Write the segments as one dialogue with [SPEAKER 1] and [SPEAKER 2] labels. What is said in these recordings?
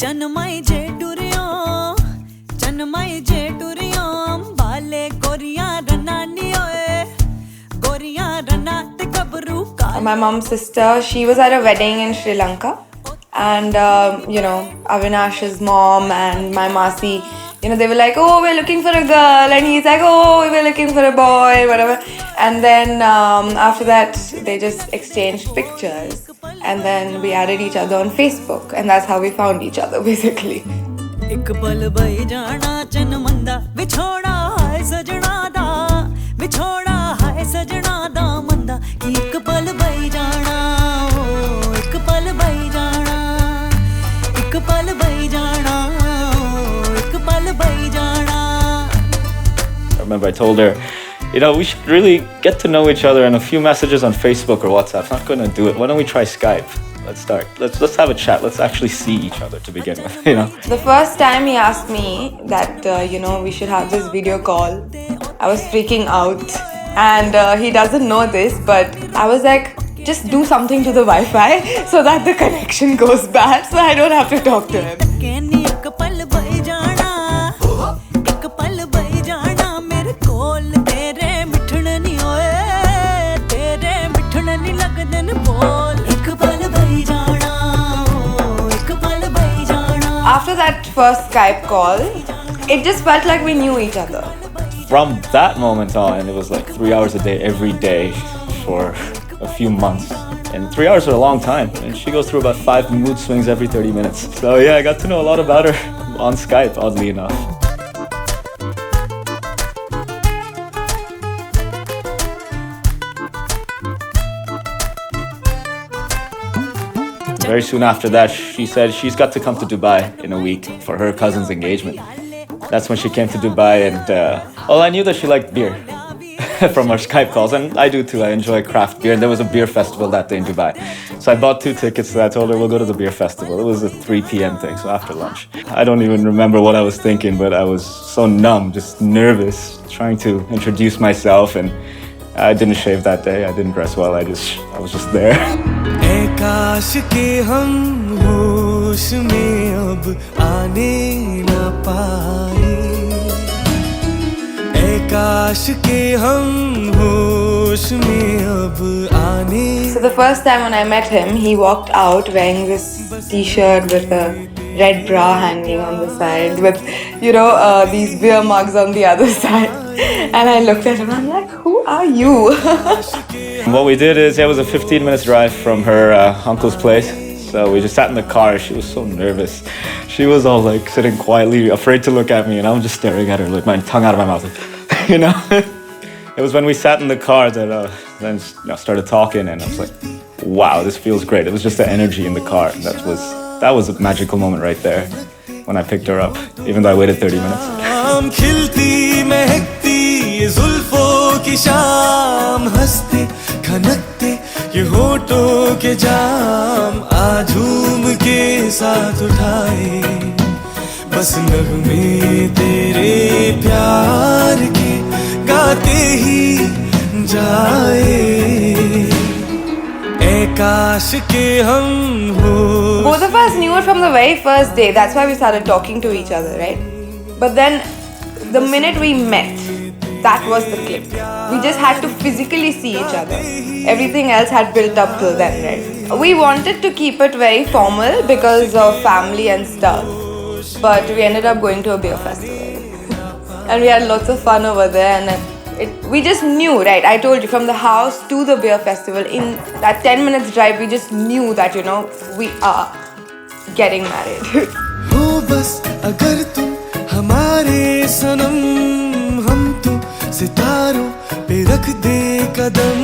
[SPEAKER 1] चनमाई जेटुरियो बाले गोरिया रनानी ओए गोरिया रना ते गबरू का.
[SPEAKER 2] My mom's sister, she was at a wedding in Sri Lanka, and Avinash's mom and my masi, they were like, oh, we're looking for a girl, and he's like, oh, we're looking for a boy, whatever. And then after that, they just exchanged pictures, and then we added each other on Facebook, and that's how we found each other, basically.
[SPEAKER 1] एक पल बई जाना चन मंदा विछोड़ा है सजना दा विछोड़ा है सजना दा मंदा एक पल बई जाना ओ एक पल बई जाना एक पल बई जाना ओ एक पल बई जाना.
[SPEAKER 3] I remember I told her, we should really get to know each other, and a few messages on Facebook or WhatsApp. Not going to do it. Why don't we try Skype? Let's start. Let's have a chat. Let's actually see each other to begin with,
[SPEAKER 2] The first time he asked me that, we should have this video call, I was freaking out. And he doesn't know this, but I was like, just do something to the Wi-Fi so that the connection goes bad, so I don't have to talk to him. After that first Skype call, it just felt like we knew each other.
[SPEAKER 3] From that moment on, it was like 3 hours a day, every day for a few months. And 3 hours are a long time. And she goes through about 5 mood swings every 30 minutes. So yeah, I got to know a lot about her on Skype, oddly enough. Very soon after that, she said she's got to come to Dubai in a week for her cousin's engagement. That's when she came to Dubai, and I knew that she liked beer from our Skype calls, and I do too. I enjoy craft beer, and there was a beer festival that day in Dubai. So I bought 2 tickets, so I told her we'll go to the beer festival. It was a 3 p.m. thing, so after lunch. I don't even remember what I was thinking, but I was so numb, just nervous, trying to introduce myself, and I didn't shave that day. I didn't dress well. I was just there.
[SPEAKER 4] काश के हम होश में अब आने न पाए काश के हम होश में अब आने.
[SPEAKER 2] So the first time when I met him, he walked out wearing this t-shirt with a red bra hanging on the side with, these beer mugs on the other side. And I looked at him and I'm like, who are you?
[SPEAKER 3] What we did is, it was a 15-minute drive from her uncle's place. So we just sat in the car. She was so nervous. She was all like sitting quietly, afraid to look at me. And I'm just staring at her, like my tongue out of my mouth. It was when we sat in the car that then started talking. And I was like, wow, this feels great. It was just the energy in the car. That was a magical moment right there when I picked her up, even though I waited 30 minutes.
[SPEAKER 4] खनकते ये होठों के जाम आझूम के साथ उठाए बस नगमे तेरे प्यार के गाते ही जाए ऐ काश के हम हो.
[SPEAKER 2] Both of us knew it from the very first day. That's why we started talking to each other, right? But then the minute we met, that was the click. We just had to physically see each other. Everything else had built up till then, right? We wanted to keep it very formal because of family and stuff. But we ended up going to a beer festival. And we had lots of fun over there. And we just knew, right? I told you, from the house to the beer festival, in that 10 minutes drive, we just knew that, we are getting married.
[SPEAKER 4] सितारों पे रख दे कदम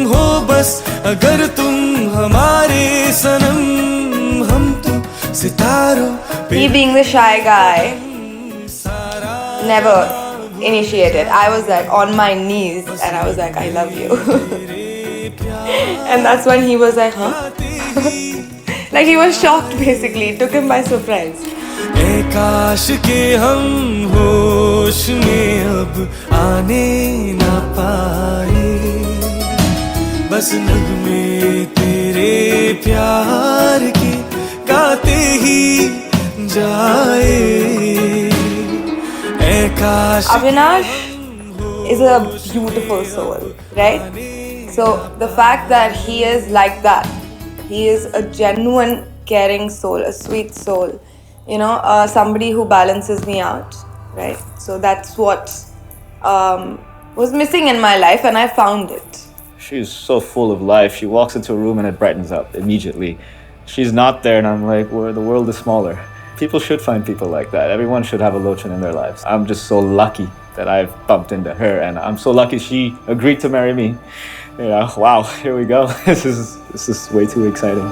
[SPEAKER 4] हो बस अगर तुम हमारे सनम हम तो सितारों पे.
[SPEAKER 2] He being the shy guy never initiated. I was like on my knees and I was like, I love you. And that's when he was like, huh? Like he was shocked basically. It took him by surprise.
[SPEAKER 4] काश के हम होश में अब आने न पाए बस नगमे तेरे प्यार के गाते ही जाए ऐ काश
[SPEAKER 2] Avinash is a beautiful soul, right? So the fact that he is like that, he is a genuine caring soul, a sweet soul, somebody who balances me out, right? So that's what was missing in my life, and I found it.
[SPEAKER 3] She's so full of life. She walks into a room and it brightens up immediately. She's not there and I'm like, well, the world is smaller. People should find people like that. Everyone should have a Lochan in their lives. I'm just so lucky that I've bumped into her, and I'm so lucky she agreed to marry me. Wow, here we go. This is way too exciting.